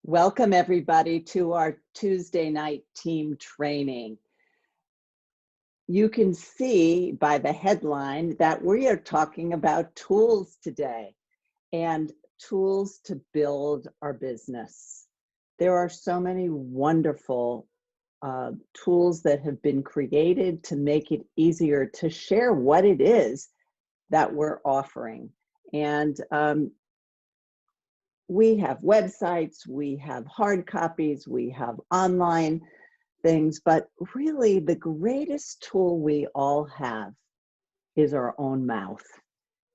Welcome everybody to our Tuesday night team training. You can see by the headline that we are talking about tools today and tools to build our business. There are so many wonderful tools that have been created to make it easier to share what it is that we're offering. And we have websites, we have hard copies, we have online things, but really the greatest tool we all have is our own mouth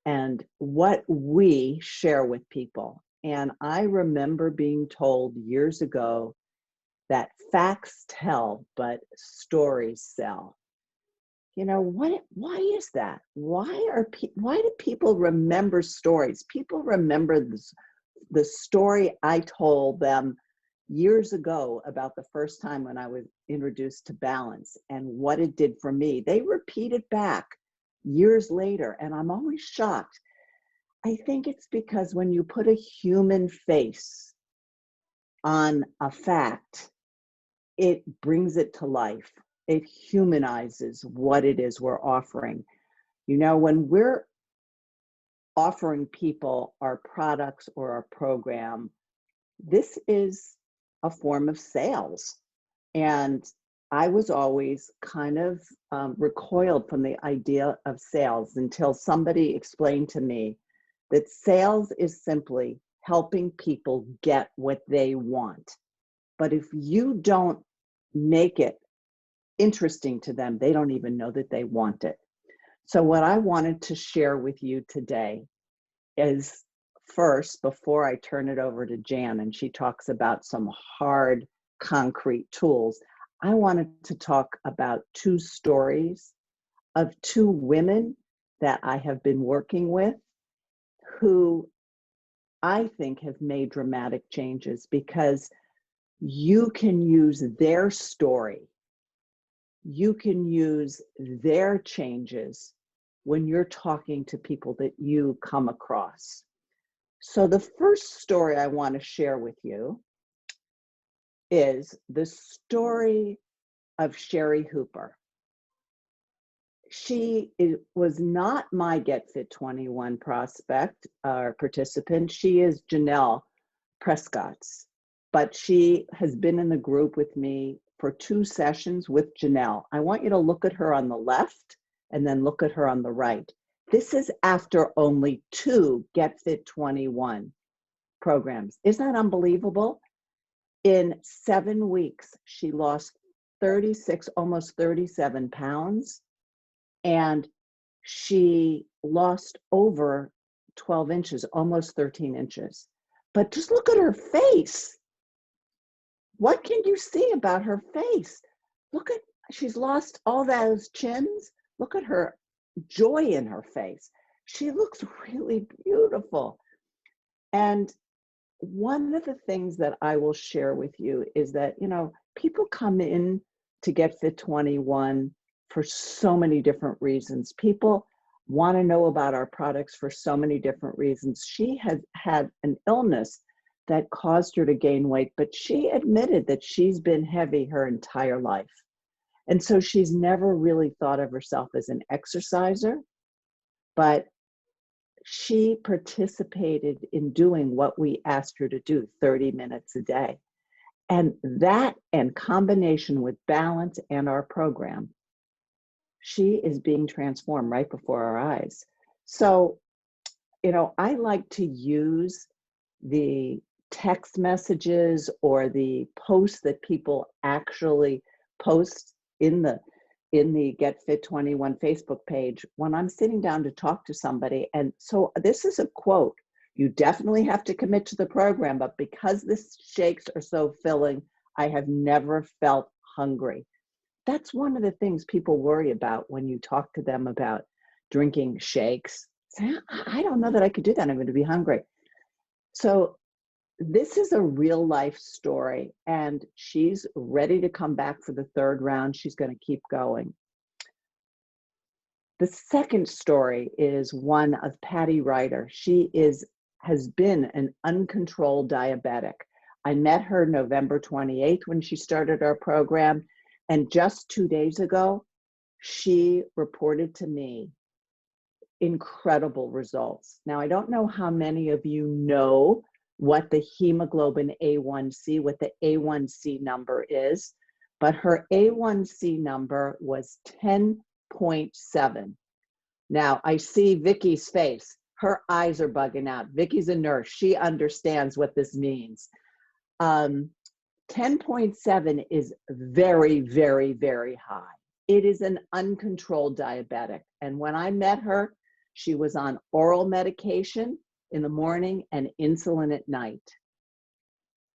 and what we share with people. And I remember being told years ago that facts tell, but stories sell. You know, why is that? Why do people remember stories? People remember the story I told them years ago about the first time when I was introduced to balance and what it did for me. They repeat it back years later, and I'm always shocked. I think it's because when you put a human face on a fact, it brings it to life. It humanizes what it is we're offering. You know, when we're offering people our products or our program, this is a form of sales. And I was always kind of recoiled from the idea of sales until somebody explained to me that sales is simply helping people get what they want. But if you don't make it interesting to them, they don't even know that they want it. So what I wanted to share with you today is, first, before I turn it over to Jan and she talks about some hard, concrete tools, I wanted to talk about two stories of two women that I have been working with who I think have made dramatic changes because you can use their story. You can use their changes when you're talking to people that you come across. So the first story I want to share with you is the story of Sherry Hooper. She was not my Get Fit 21 prospect or participant. She is Janelle Prescott's, but she has been in the group with me for 2 sessions with Janelle. I want you to look at her on the left and then look at her on the right. This is after only 2 Get Fit 21 programs. Isn't that unbelievable? In 7 weeks, she lost 36, almost 37 pounds, and she lost over 12 inches, almost 13 inches. But just look at her face. What can you see about her face? Look at, she's lost all those chins. Look at her joy in her face. She looks really beautiful. And one of the things that I will share with you is that, you know, people come in to Get Fit 21 for so many different reasons. People want to know about our products for so many different reasons. She has had an illness that caused her to gain weight, but she admitted that she's been heavy her entire life. And so she's never really thought of herself as an exerciser, but she participated in doing what we asked her to do, 30 minutes a day. And that, in combination with balance and our program, she is being transformed right before our eyes. So, you know, I like to use the text messages or the posts that people actually post in the Get Fit 21 Facebook page when I'm sitting down to talk to somebody. And so this is a quote: "You definitely have to commit to the program, but because the shakes are so filling, I have never felt hungry." That's one of the things people worry about when you talk to them about drinking shakes. Say, I don't know that I could do that. I'm going to be hungry. So this is a real life story, and she's ready to come back for the 3rd round. She's going to keep going. The second story is one of Patty Ryder. She has been an uncontrolled diabetic. I met her November 28th when she started our program. And just 2 days ago, she reported to me incredible results. Now, I don't know how many of you know what the hemoglobin A1C, what the A1C number is, but her A1C number was 10.7. Now, I see Vicky's face. Her eyes are bugging out. Vicky's a nurse. She understands what this means. 10.7 is very, very, very high. It is an uncontrolled diabetic. And when I met her, she was on oral medication in the morning and insulin at night.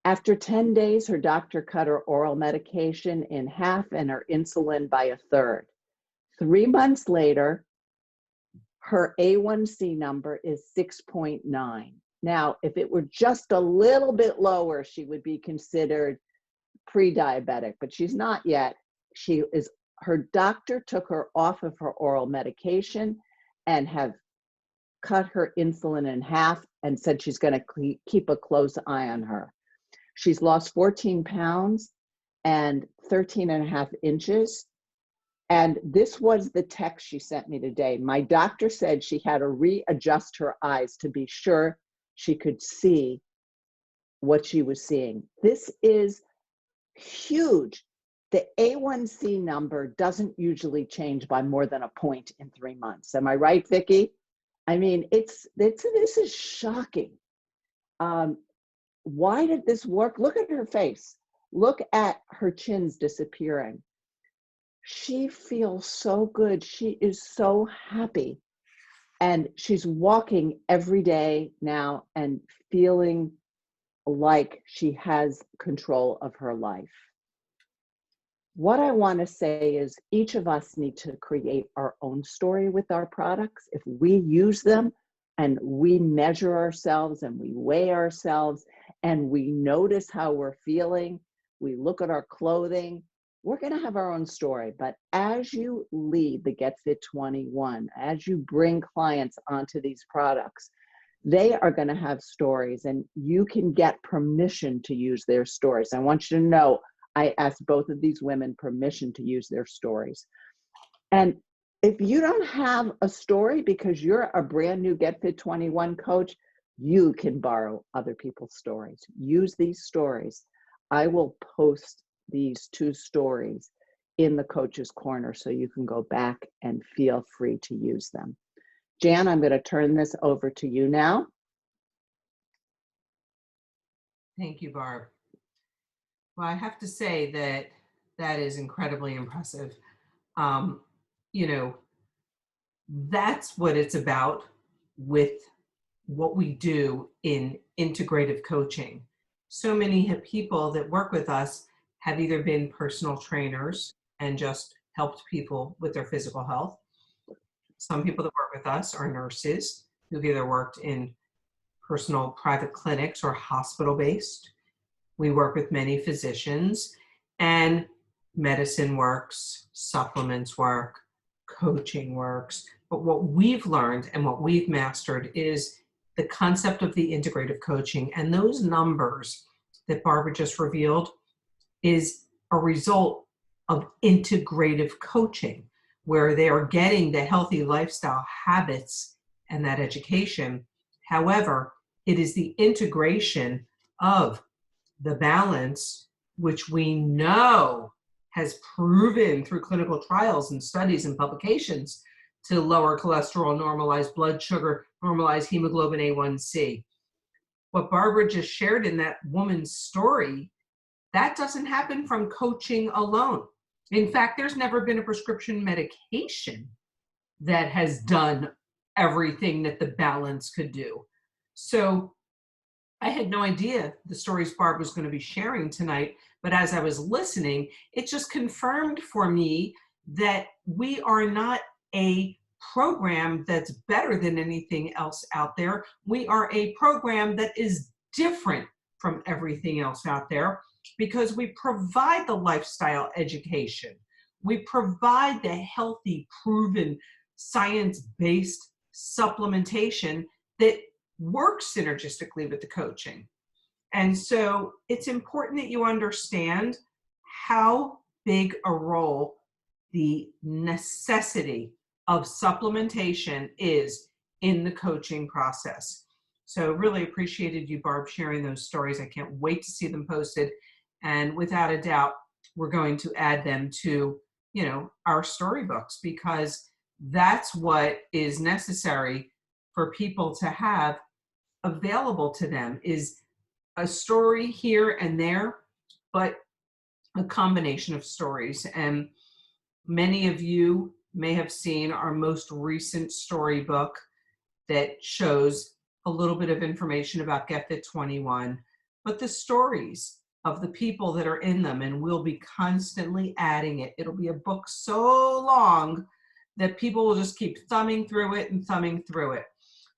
After 10 days, her doctor cut her oral medication in half and her insulin by a third. 3 months later, her A1C number is 6.9. Now, if it were just a little bit lower, she would be considered pre-diabetic, but she's not yet. Her doctor took her off of her oral medication and have cut her insulin in half and said she's going to keep a close eye on her. She's lost 14 pounds and 13 and a half inches. And this was the text she sent me today. My doctor said she had to readjust her eyes to be sure she could see what she was seeing. This is huge. The A1C number doesn't usually change by more than a point in 3 months. Am I right, Vicki? I mean, this is shocking. Why did this work? Look at her face. Look at her chins disappearing. She feels so good. She is so happy. And she's walking every day now and feeling like she has control of her life. What I want to say is each of us need to create our own story with our products. If we use them and we measure ourselves and we weigh ourselves and we notice how we're feeling, we look at our clothing, we're going to have our own story. But as you lead the Get Fit 21, as you bring clients onto these products, they are going to have stories and you can get permission to use their stories. I want you to know, I asked both of these women permission to use their stories. And if you don't have a story because you're a brand new Get Fit 21 coach, you can borrow other people's stories. Use these stories. I will post these 2 stories in the Coach's Corner so you can go back and feel free to use them. Jan, I'm going to turn this over to you now. Thank you, Barb. Well, I have to say that that is incredibly impressive. You know, that's what it's about with what we do in integrative coaching. So many people that work with us have either been personal trainers and just helped people with their physical health. Some people that work with us are nurses who've either worked in personal private clinics or hospital-based. We work with many physicians, and medicine works, supplements work, coaching works. But what we've learned and what we've mastered is the concept of the integrative coaching. And those numbers that Barbara just revealed is a result of integrative coaching, where they are getting the healthy lifestyle habits and that education. However, it is the integration of the balance, which we know has proven through clinical trials and studies and publications to lower cholesterol, normalize blood sugar, normalize hemoglobin A1C. What Barbara just shared in that woman's story, that doesn't happen from coaching alone. In fact, there's never been a prescription medication that has done everything that the balance could do. So I had no idea the stories Barb was going to be sharing tonight, but as I was listening, it just confirmed for me that we are not a program that's better than anything else out there. We are a program that is different from everything else out there because we provide the lifestyle education. We provide the healthy, proven, science-based supplementation that works synergistically with the coaching. And so it's important that you understand how big a role the necessity of supplementation is in the coaching process. So really appreciated you, Barb, sharing those stories. I can't wait to see them posted. And without a doubt, we're going to add them to, our storybooks, because that's what is necessary for people to have available to them, is a story here and there, but a combination of stories. And many of you may have seen our most recent storybook that shows a little bit of information about Get Fit 21, but the stories of the people that are in them, and we'll be constantly adding it. It'll be a book so long that people will just keep thumbing through it and thumbing through it.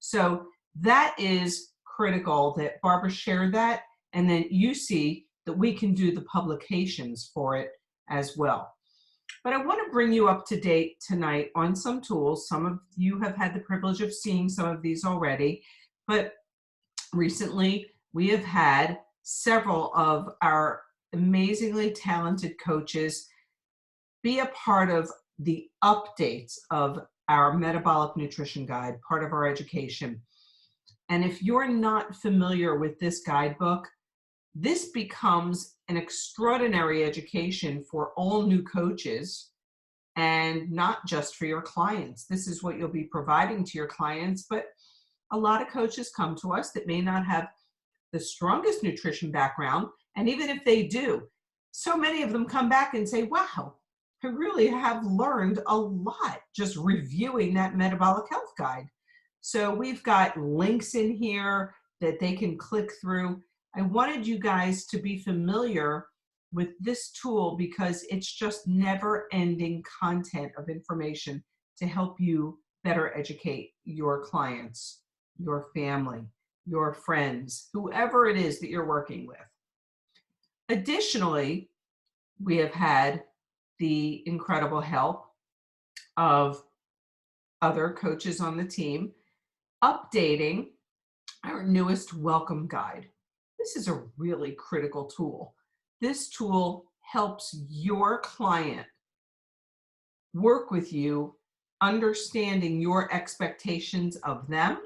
So that is critical that Barbara shared that, and then you see that we can do the publications for it as well. But I want to bring you up to date tonight on some tools. Some of you have had the privilege of seeing some of these already, but recently we have had several of our amazingly talented coaches be a part of the updates of our Metabolic Nutrition Guide, part of our education. And if you're not familiar with this guidebook, this becomes an extraordinary education for all new coaches, and not just for your clients. This is what you'll be providing to your clients, but a lot of coaches come to us that may not have the strongest nutrition background, and even if they do, so many of them come back and say, wow, I really have learned a lot just reviewing that metabolic health guide. So we've got links in here that they can click through. I wanted you guys to be familiar with this tool because it's just never-ending content of information to help you better educate your clients, your family, your friends, whoever it is that you're working with. Additionally, we have had the incredible help of other coaches on the team updating our newest welcome guide. This is a really critical tool. This tool helps your client work with you, understanding your expectations of them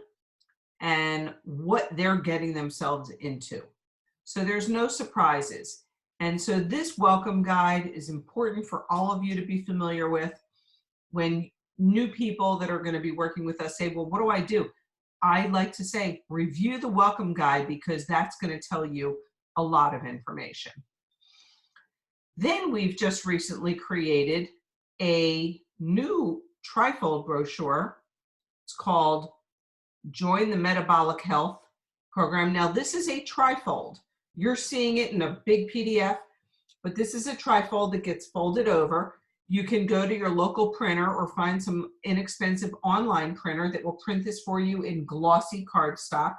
and what they're getting themselves into. So there's no surprises. And so this welcome guide is important for all of you to be familiar with. When new people that are going to be working with us say, well, what do I do? I like to say, review the welcome guide, because that's going to tell you a lot of information. Then we've just recently created a new Trifold brochure. It's called Join the Metabolic Health Program. Now, this is a trifold. You're seeing it in a big PDF, but this is a trifold that gets folded over. You can go to your local printer or find some inexpensive online printer that will print this for you in glossy cardstock.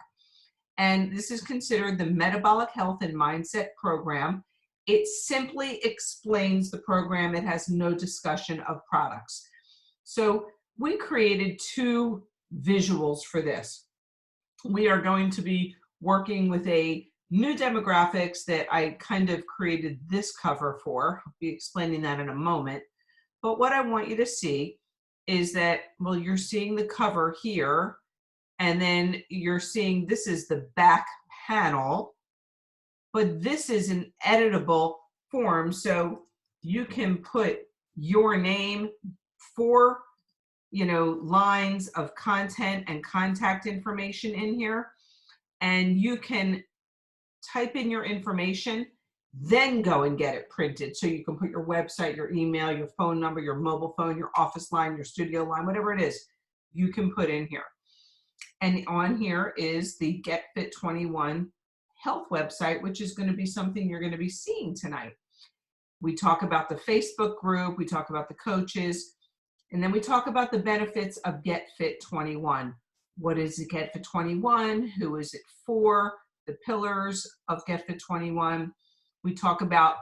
And this is considered the Metabolic Health and Mindset Program. It simply explains the program. It has no discussion of products. So we created two visuals for this. We are going to be working with a new demographics that I kind of created this cover for. I'll be explaining that in a moment. But what I want you to see is that, well, you're seeing the cover here, and then you're seeing this is the back panel, but this is an editable form. So you can put your name, 4, lines of content and contact information in here, and you can type in your information, then go and get it printed. So you can put your website, your email, your phone number, your mobile phone, your office line, your studio line, whatever it is, you can put in here. And on here is the Get Fit 21 health website, which is going to be something you're going to be seeing tonight. We talk about the Facebook group, we talk about the coaches, and then we talk about the benefits of Get Fit 21. What is it, Get Fit 21? Who is it for? The pillars of Get Fit 21. We talk about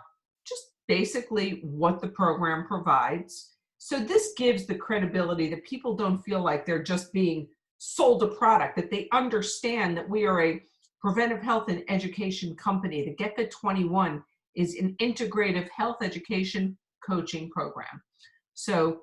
just basically what the program provides. So this gives the credibility that people don't feel like they're just being sold a product, that they understand that we are a preventive health and education company. The Get Fit 21 is an integrative health education coaching program. So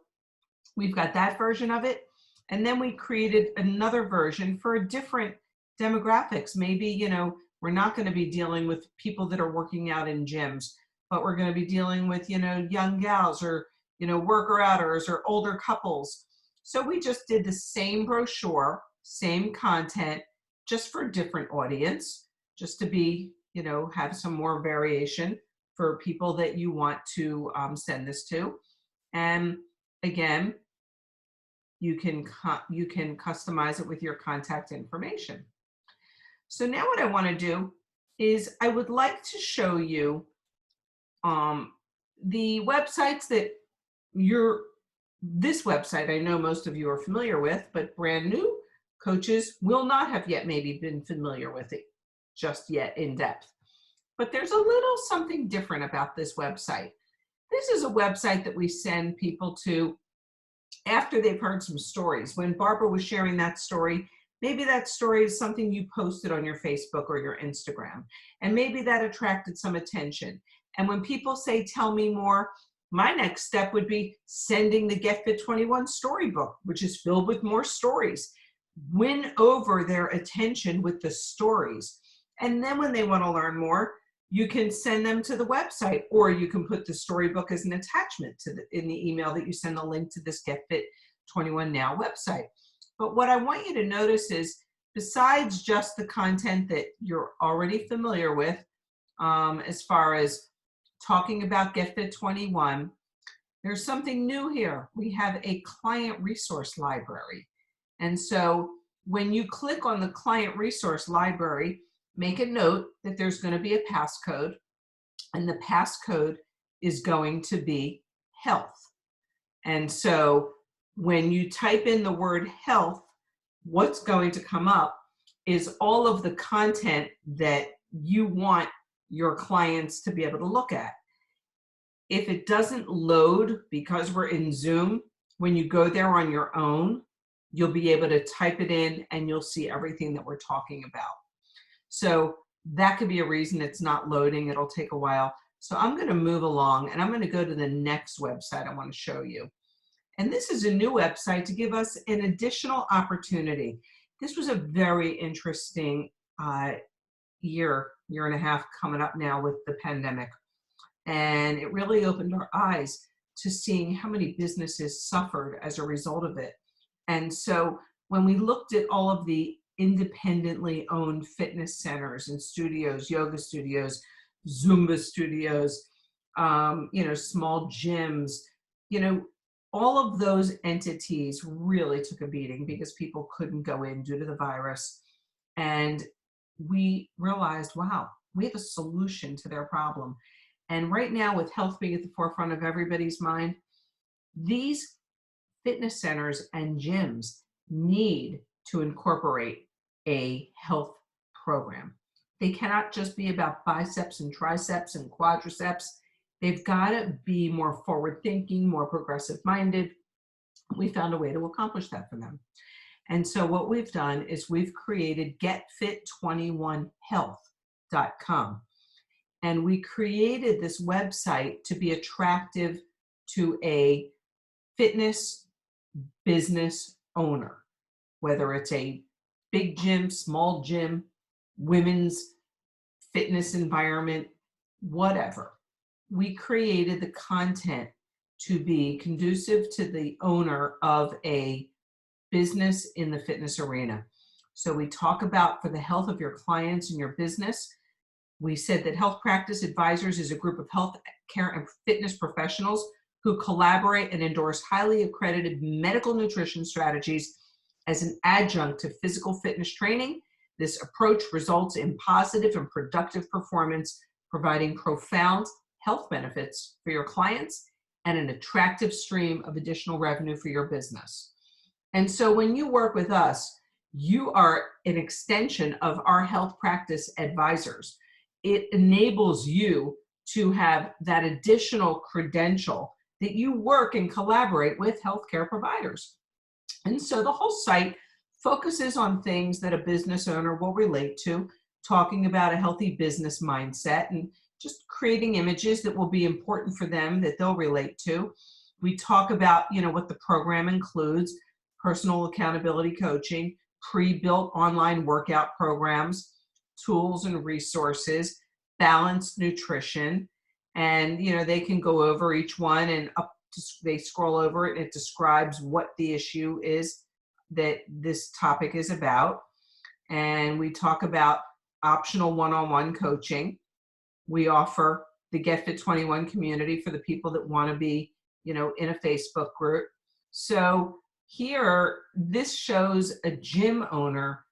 we've got that version of it. And then we created another version for a different demographics. Maybe, you know, we're not going to be dealing with people that are working out in gyms, but we're going to be dealing with, you know, young gals or, you know, worker outers or older couples. So we just did the same brochure, same content, just for a different audience, just to be, you know, have some more variation for people that you want to send this to. And again, you can customize it with your contact information. So now what I want to do is I would like to show you the websites that this website I know most of you are familiar with, but brand new coaches will not have yet maybe been familiar with it just yet in depth. But there's a little something different about this website. This is a website that we send people to after they've heard some stories. When Barbara was sharing that story, maybe that story is something you posted on your Facebook or your Instagram, and maybe that attracted some attention. And when people say, tell me more, my next step would be sending the Get Fit 21 storybook, which is filled with more stories. Win over their attention with the stories. And then when they want to learn more, you can send them to the website, or you can put the storybook as an attachment to in the email that you send the link to this Get Fit 21 Now website. But what I want you to notice is, besides just the content that you're already familiar with, as far as talking about Get Fit 21, there's something new here. We have a client resource library. And so when you click on the client resource library, make a note that there's going to be a passcode, and the passcode is going to be health. And so when you type in the word health, what's going to come up is all of the content that you want your clients to be able to look at. If it doesn't load because we're in Zoom, when you go there on your own, you'll be able to type it in and you'll see everything that we're talking about. So that could be a reason it's not loading. It'll take a while. So I'm going to move along, and I'm going to go to the next website I want to show you. And this is a new website to give us an additional opportunity. This was a very interesting year and a half coming up now with the pandemic. And it really opened our eyes to seeing how many businesses suffered as a result of it. And so when we looked at all of the independently owned fitness centers and studios, yoga studios, Zumba studios, you know, small gyms, you know, all of those entities really took a beating because people couldn't go in due to the virus. And we realized, wow, we have a solution to their problem. And right now, with health being at the forefront of everybody's mind, these fitness centers and gyms need to incorporate a health program. They cannot just be about biceps and triceps and quadriceps. They've got to be more forward thinking, more progressive minded. We found a way to accomplish that for them. And so what we've done is we've created getfit21health.com. And we created this website to be attractive to a fitness business owner, whether it's a big gym, small gym, women's fitness environment, whatever. We created the content to be conducive to the owner of a business in the fitness arena. So we talk about, for the health of your clients and your business, we said that Health Practice Advisors is a group of health care and fitness professionals who collaborate and endorse highly accredited medical nutrition strategies as an adjunct to physical fitness training. This approach results in positive and productive performance, providing profound health benefits for your clients and an attractive stream of additional revenue for your business. And so when you work with us, you are an extension of our Health Practice Advisors. It enables you to have that additional credential that you work and collaborate with healthcare providers. And so the whole site focuses on things that a business owner will relate to talking about a healthy business mindset and just creating images that will be important for them that they'll relate to. We talk about, what the program includes: personal accountability coaching, pre-built online workout programs, tools and resources, balanced nutrition. And, they can go over each one and they scroll over it and it describes what the issue is that this topic is about. And we talk about optional one-on-one coaching. We offer the Get Fit 21 community for the people that want to be, in a Facebook group. So here, this shows a gym owner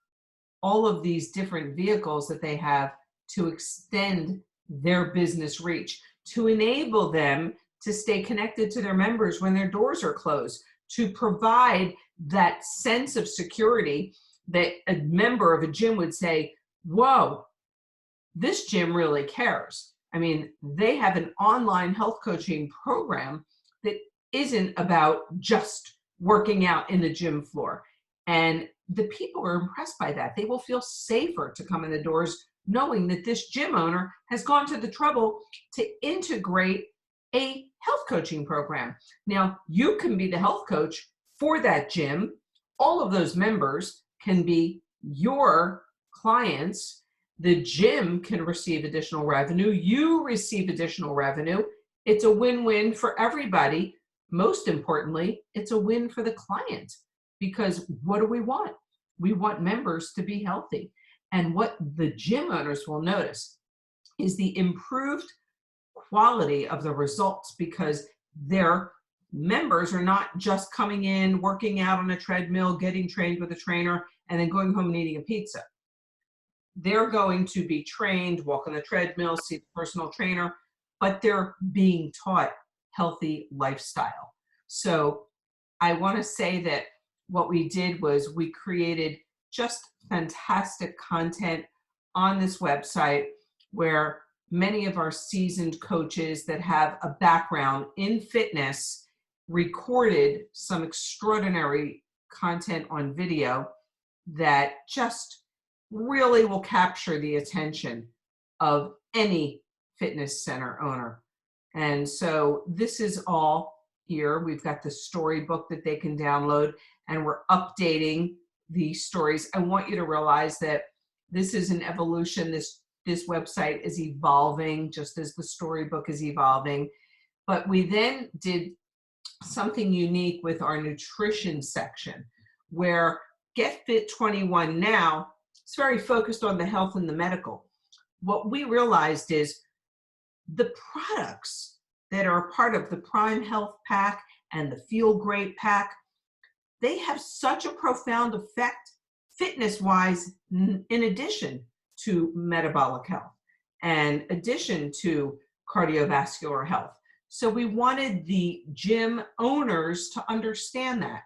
all of these different vehicles that they have to extend their business reach, to enable them to stay connected to their members when their doors are closed, to provide that sense of security that a member of a gym would say, whoa, this gym really cares. I mean, they have an online health coaching program that isn't about just working out in the gym floor. And the people are impressed by that. They will feel safer to come in the doors knowing that this gym owner has gone to the trouble to integrate a health coaching program. Now, you can be the health coach for that gym. All of those members can be your clients. The gym can receive additional revenue. You receive additional revenue. It's a win-win for everybody. Most importantly, it's a win for the client, because what do we want? We want members to be healthy. And what the gym owners will notice is the improved quality of the results, because their members are not just coming in, working out on a treadmill, getting trained with a trainer, and then going home and eating a pizza. They're going to be trained, walk on the treadmill, see the personal trainer, but they're being taught healthy lifestyle. So I want to say that what we did was we created just fantastic content on this website where many of our seasoned coaches that have a background in fitness recorded some extraordinary content on video that just really will capture the attention of any fitness center owner. And so this is all here. We've got the storybook that they can download, and we're updating the stories. I want you to realize that this is an evolution. This website is evolving just as the storybook is evolving. But we then did something unique with our nutrition section, where Get Fit 21 now is very focused on the health and the medical. What we realized is the products that are part of the Prime Health Pack and the Feel Great Pack, they have such a profound effect fitness-wise, in addition to metabolic health and addition to cardiovascular health. So we wanted the gym owners to understand that,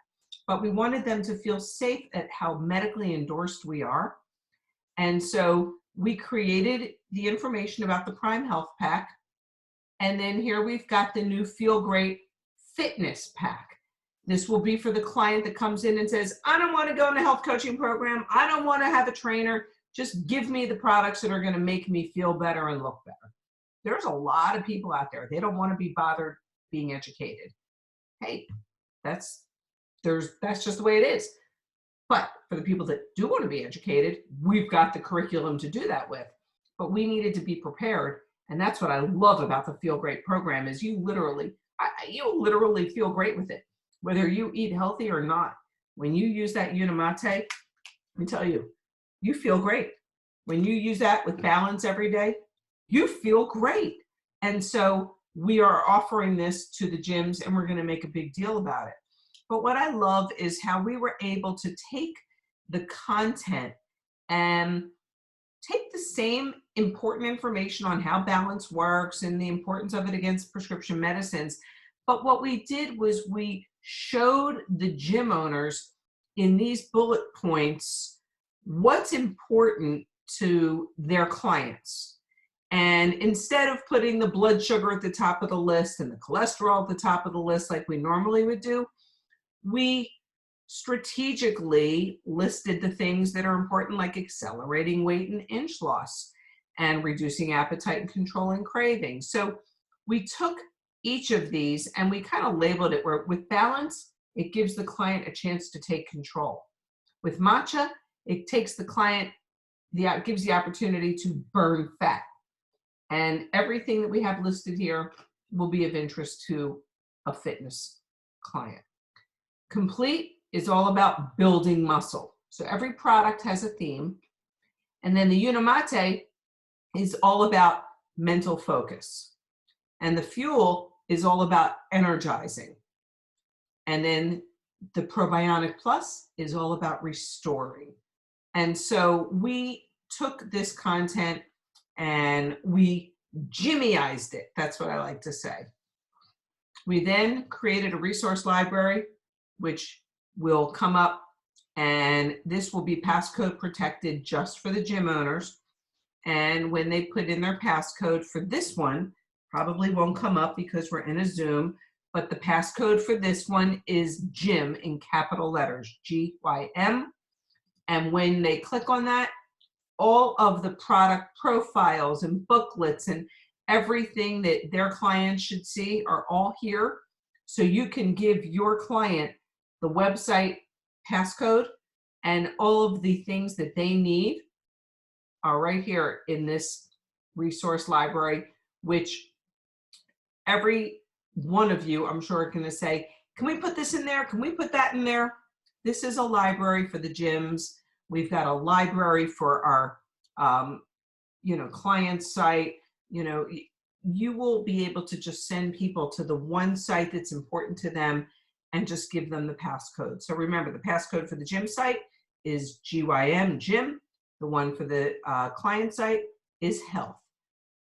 but we wanted them to feel safe at how medically endorsed we are. And so we created the information about the Prime Health Pack. And then here we've got the new Feel Great Fitness Pack. This will be for the client that comes in and says, I don't want to go in a health coaching program. I don't want to have a trainer. Just give me the products that are going to make me feel better and look better. There's a lot of people out there. They don't want to be bothered being educated. Hey, that's just the way it is. But for the people that do want to be educated, we've got the curriculum to do that with. But we needed to be prepared. And that's what I love about the Feel Great program is you literally feel great with it, whether you eat healthy or not. When you use that Unimate, let me tell you, you feel great. When you use that with balance every day, you feel great. And so we are offering this to the gyms, and we're going to make a big deal about it. But what I love is how we were able to take the content and take the same important information on how balance works and the importance of it against prescription medicines. But what we did was we showed the gym owners in these bullet points what's important to their clients. And instead of putting the blood sugar at the top of the list and the cholesterol at the top of the list like we normally would do, we strategically listed the things that are important, like accelerating weight and inch loss and reducing appetite and controlling cravings. So we took each of these and we kind of labeled it where with balance, it gives the client a chance to take control. With matcha, it takes the client, gives the opportunity to burn fat. And everything that we have listed here will be of interest to a fitness client. Complete is all about building muscle. So every product has a theme. And then the Unimate is all about mental focus. And the Fuel is all about energizing. And then the Probiotic Plus is all about restoring. And so we took this content and we Jimmyized it. That's what I like to say. We then created a resource library, which will come up, and this will be passcode protected just for the gym owners. And when they put in their passcode for this one, probably won't come up because we're in a Zoom, but the passcode for this one is GYM in capital letters, GYM. And when they click on that, all of the product profiles and booklets and everything that their clients should see are all here. So you can give your client the website passcode, and all of the things that they need are right here in this resource library, which every one of you, I'm sure, are going to say, can we put this in there? Can we put that in there? This is a library for the gyms. We've got a library for our, client site. You will be able to just send people to the one site that's important to them and just give them the passcode. So remember, the passcode for the gym site is GYM, gym. The one for the client site is health,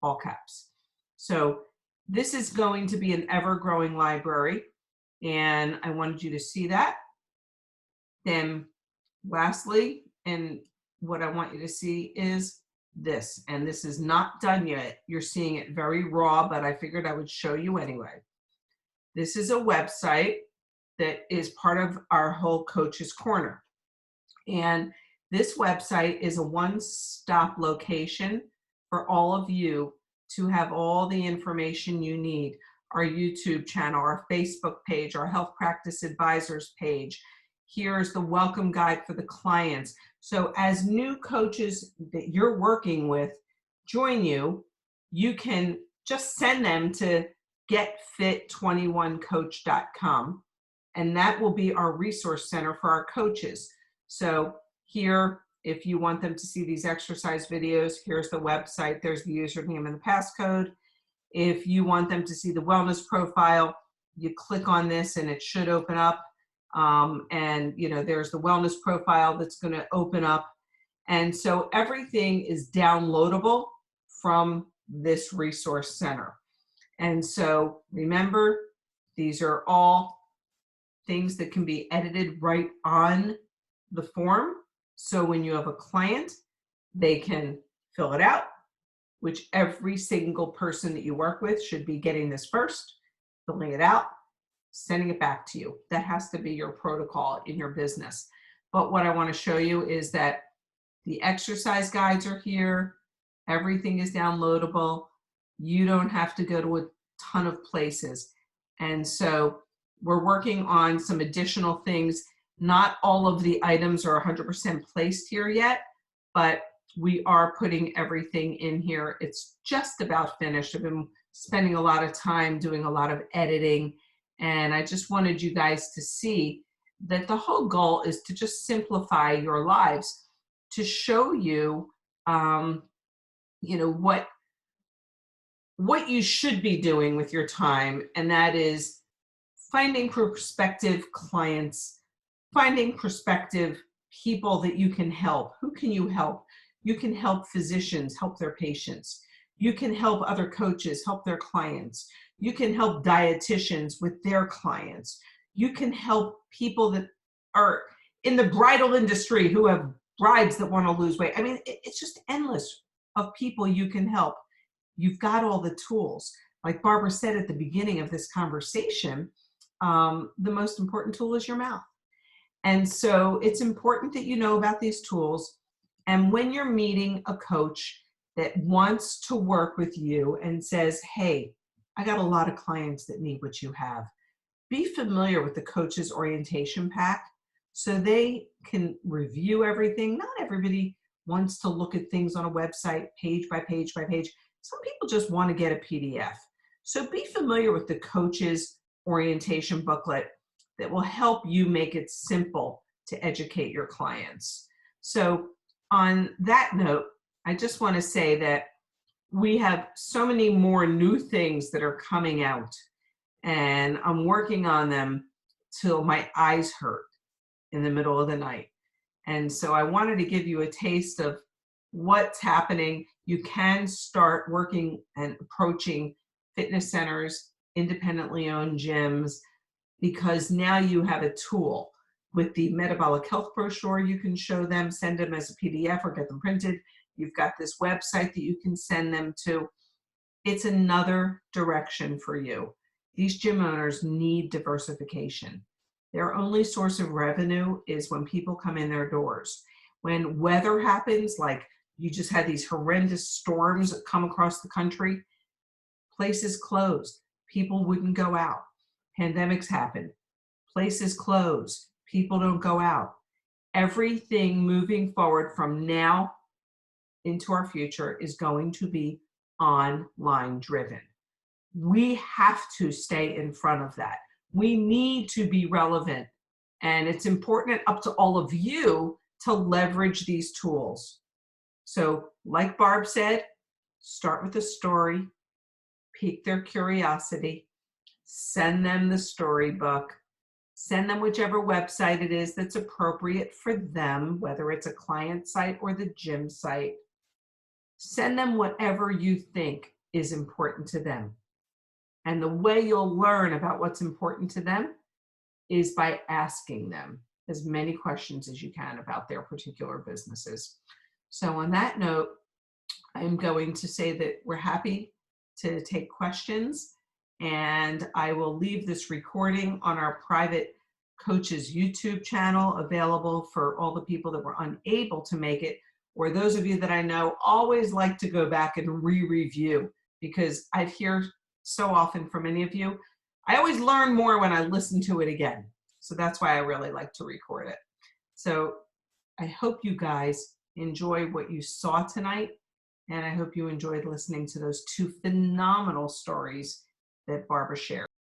all caps. So this is going to be an ever-growing library, and I wanted you to see that. Then lastly, and what I want you to see is this, and this is not done yet. You're seeing it very raw, but I figured I would show you anyway. This is a website that is part of our whole Coach's Corner. And this website is a one-stop location for all of you to have all the information you need. Our YouTube channel, our Facebook page, our Health Practice Advisors page. Here's the welcome guide for the clients. So as new coaches that you're working with join you, you can just send them to getfit21coach.com, and that will be our resource center for our coaches. So here, if you want them to see these exercise videos, here's the website. There's the username and the passcode. If you want them to see the wellness profile, you click on this and it should open up. There's the wellness profile that's going to open up. And so everything is downloadable from this resource center. And so remember, these are all things that can be edited right on the form. So when you have a client, they can fill it out, which every single person that you work with should be getting this first, filling it out, sending it back to you. That has to be your protocol in your business. But what I want to show you is that the exercise guides are here. Everything is downloadable. You don't have to go to a ton of places. And so we're working on some additional things. Not all of the items are 100% placed here yet, but we are putting everything in here. It's just about finished. I've been spending a lot of time doing a lot of editing, and I just wanted you guys to see that the whole goal is to just simplify your lives, to show you, what you should be doing with your time, and that is finding prospective clients, finding prospective people that you can help. Who can you help? You can help physicians help their patients. You can help other coaches help their clients. You can help dietitians with their clients. You can help people that are in the bridal industry who have brides that want to lose weight. I mean, it's just endless of people you can help. You've got all the tools. Like Barbara said at the beginning of this conversation, the most important tool is your mouth. And so it's important that you know about these tools. And when you're meeting a coach that wants to work with you and says, hey, I got a lot of clients that need what you have, be familiar with the coach's orientation pack so they can review everything. Not everybody wants to look at things on a website page by page by page. Some people just want to get a PDF. So be familiar with the coach's orientation booklet that will help you make it simple to educate your clients. So on that note, I just want to say that we have so many more new things that are coming out, and I'm working on them till my eyes hurt in the middle of the night. And so I wanted to give you a taste of what's happening. You can start working and approaching fitness centers, independently owned gyms, because now you have a tool. With the metabolic health brochure, you can show them, send them as a PDF or get them printed. You've got this website that you can send them to. It's another direction for you. These gym owners need diversification. Their only source of revenue is when people come in their doors. When weather happens, like you just had these horrendous storms that come across the country, places closed. People wouldn't go out. Pandemics happen. Places close. People don't go out. Everything moving forward from now into our future is going to be online driven. We have to stay in front of that. We need to be relevant. And it's important and up to all of you to leverage these tools. So like Barb said, start with a story, pique their curiosity, send them the storybook, send them whichever website it is that's appropriate for them, whether it's a client site or the gym site. Send them whatever you think is important to them. And the way you'll learn about what's important to them is by asking them as many questions as you can about their particular businesses. So on that note, I'm going to say that we're happy to take questions, and I will leave this recording on our private coaches YouTube channel available for all the people that were unable to make it, or those of you that I know always like to go back and re-review, because I hear so often from many of you, I always learn more when I listen to it again. So that's why I really like to record it. So I hope you guys enjoy what you saw tonight, and I hope you enjoyed listening to those two phenomenal stories that Barbara shared.